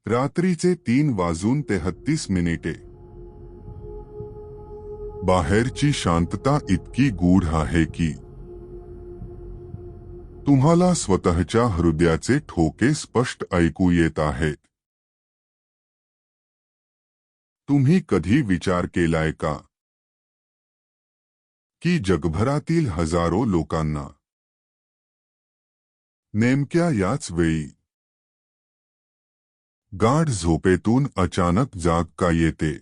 रात्रीचे 3:33 बाहेरची शांतता इतकी गूढ आहे की तुम्हाला स्वतःच्या हृदयाचे ठोके स्पष्ट ऐकू येत आहेत. तुम्ही कधी विचार केलाय का की जगभरातील हजारो लोकांना नेमक्या याच वेळी गाढ झोपेतून अचानक जाग का येते?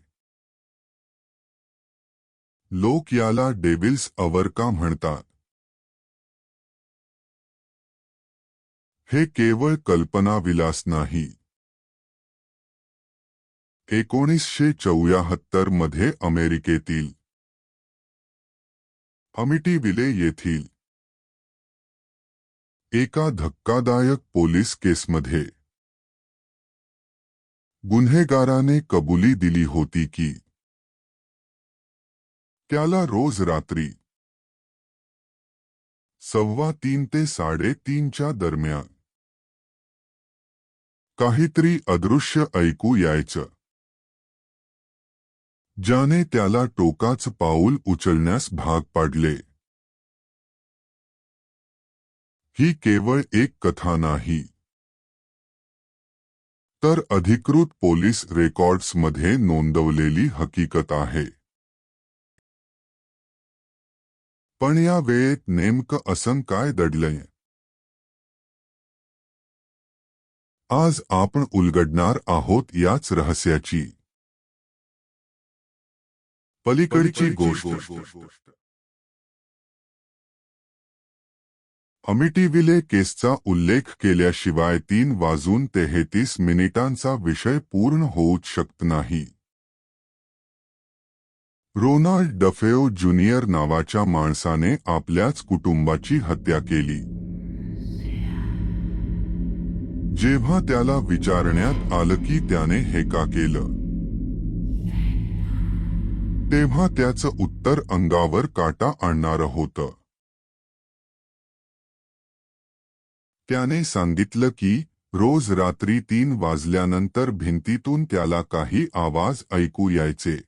लोक याला डेव्हिल्स अवर का म्हणतात? हे केवळ कल्पनाविलास नाही. 1974 मध्ये अमेरिकेतील अमिटीविले येथील एका धक्कादायक पोलीस केसमध्ये गुन्हेगाराने कबुली दिली होती की त्याला रोज रात्री 3:15 ते 3:30 च्या दरम्यान काहीतरी अदृश्य ऐकू यायचं, ज्याने त्याला टोकाचं पाऊल उचलण्यास भाग पाडले. ही केवळ एक कथा नाही, तर अधिकृत पोलीस रेकॉर्ड्समध्ये नोंदवलेली हकीकत आहे. पण या वेळेत नेमकं असं काय दडलंय? आज आपण उलगडणार आहोत याच रहस्याची पलीकडची गोष्ट. अमिटीविले केसचा उल्लेख केल्याशिवाय 3:33 विषय पूर्ण होऊच शकत नाही. रोनाल्ड डफेओ ज्युनियर नावाच्या माणसाने आपल्याच कुटुंबाची हत्या केली. जेव्हा त्याला विचारण्यात आलं की त्याने हे का केलं, तेव्हा त्याचं उत्तर अंगावर काटा आणणारं होतं. त्याने सांगितलं की रोज रात्री 3 वाजल्यानंतर भिंतीतून त्याला काही आवाज ऐकू यायचे,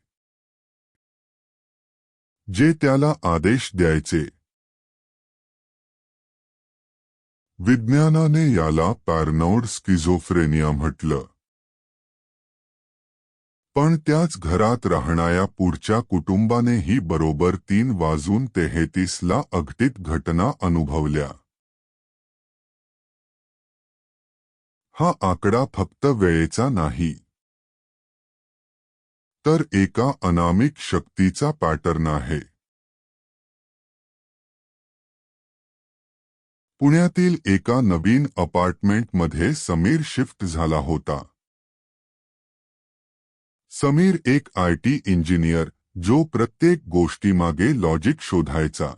जे त्याला आदेश द्यायचे. विज्ञानाने याला पॅरानॉइड स्किझोफ्रेनिया म्हटलं. पण त्याच घरात राहणाऱ्या पुढच्या कुटुंबानेही बरोबर 3:33 अघटित घटना अनुभवल्या. हा आकडा फक्त वेळेचा नाही, तर एका अनामिक शक्तीचा पॅटर्न आहे. पुण्यातील एका नवीन अपार्टमेंटमध्ये समीर शिफ्ट झाला होता. समीर एक IT इंजिनियर, जो प्रत्येक गोष्टीमागे लॉजिक शोधायचा.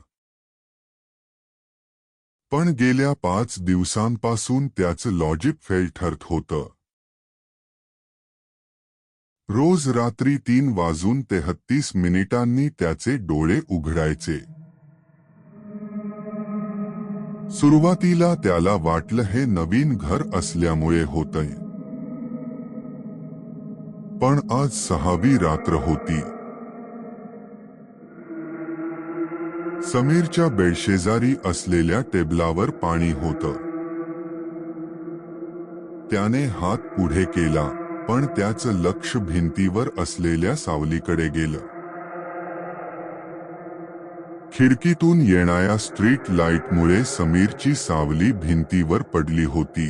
पण गेल्या 5 दिवसांपासून त्याचं लॉजिक फेल ठरत होतं. रोज रात्री 3:33 त्याचे डोळे उघडायचे. सुरुवातीला त्याला वाटलं हे नवीन घर असल्यामुळे होतंय. पण आज 6वी रात्र होती. समीरच्या बेडशेजारी असलेल्या टेबलावर पाणी होतं. त्याने हात पुढे केला, पण त्याचं लक्ष भिंतीवर असलेल्या सावलीकडे गेलं. खिडकीतून येणाऱ्या स्ट्रीट लाईटमुळे समीरची सावली भिंतीवर पडली होती.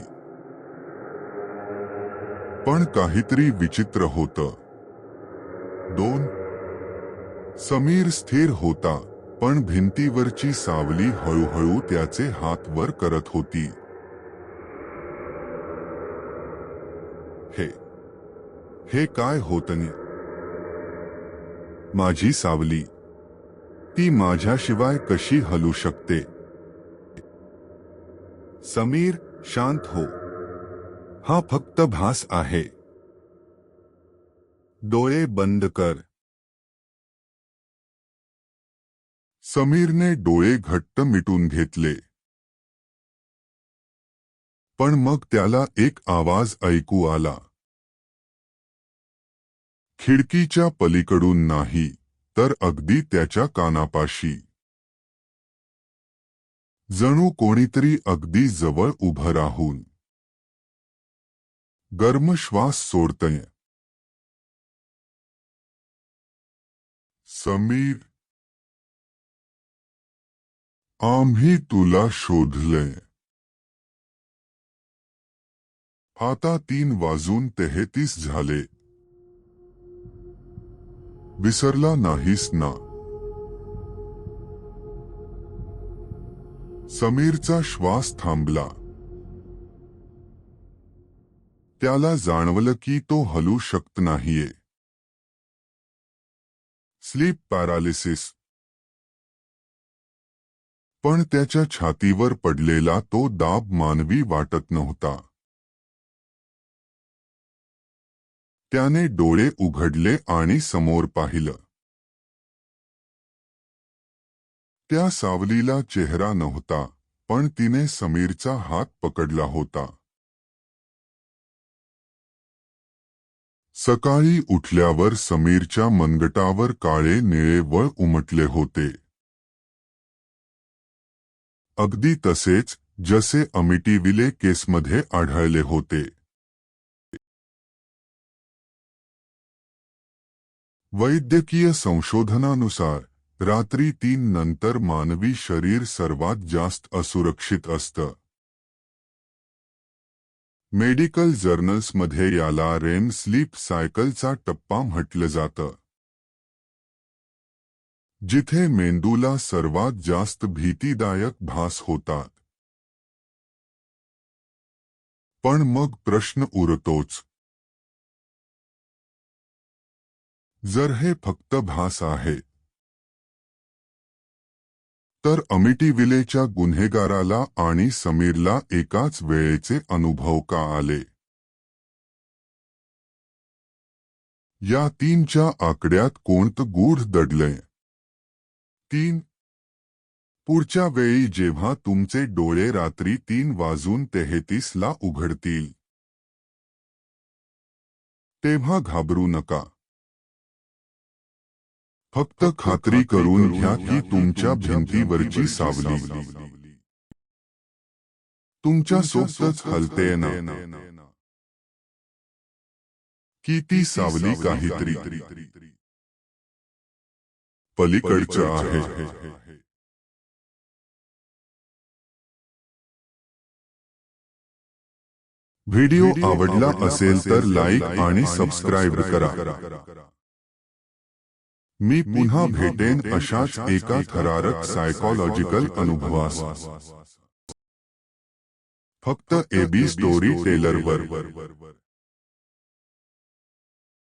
पण काहीतरी विचित्र होतं. 2. समीर स्थिर होता, पण भिंतीवरची सावली हळूहळू त्याचे हात वर करत होती. हे काय होतं? माझी सावली, ती माझ्याशिवाय कशी हलू शकते? समीर, शांत हो. हा फक्त भास आहे. डोळे बंद कर. समीरने डोळे घट्ट मिटून घेतले. पण मग त्याला एक आवाज ऐकू आला. खिडकीच्या पलीकडून नाही, तर अगदी त्याच्या कानापाशी. जणू कोणीतरी अगदी जवळ उभं राहून गर्म श्वास सोडतंय. समीर, आम्ही तुला शोधलंय. आता 3:33 झाले. विसरला नाहीस ना? समीरचा श्वास थांबला. त्याला जाणवलं की तो हलू शकत नाहीये. Sleep paralysis. पण त्याच्या छातीवर पडलेला तो दाब मानवी वाटत नव्हता. त्याने डोळे उघडले आणि समोर पाहिलं. त्या सावलीला चेहरा नव्हता, पण तिने समीरचा हात पकडला होता. सकाळी उठल्यावर समीरच्या मनगटावर काळे निळे वळ उमटले होते. अगदी तसेच जसे अमिटीविले केसमध्ये आढळले होते. वैद्यकीय संशोधनानुसार रात्री 3 नंतर मानवी शरीर सर्वात जास्त असुरक्षित असतं. मेडिकल जर्नल्समध्ये याला रेम स्लीप सायकलचा टप्पा म्हटलं जातं, जिथे मेंदूला सर्वात जास्त भीतीदायक भास होतात. पण मग प्रश्न उरतोच. जर हे फक्त भास आहे, तर अमिटीविलेच्या गुन्हेगाराला आणि समीरला एकाच वेळेचे अनुभव का आले? या 3च्या आकड्यात कोणतं गूढ दडलंय? 3. पुढच्या वेळी जेव्हा तुमचे डोळे रात्री 3:33 ला उघडतील, तेव्हा घाबरू नका. फक्त खात्री करून घ्या की तुमच्या भिंतीवरची सावली तुमच्या सोबतच हलतेय ना? की ती सावली काहीतरी पलीकडचं आहे? व्हिडिओ आवडला असेल तर लाईक आणि सबस्क्राईब करा. मी पुन्हा भेटेन अशाच एका थरारक सायकोलॉजिकल अनुभवास. फक्त एबी स्टोरी टेलरवर.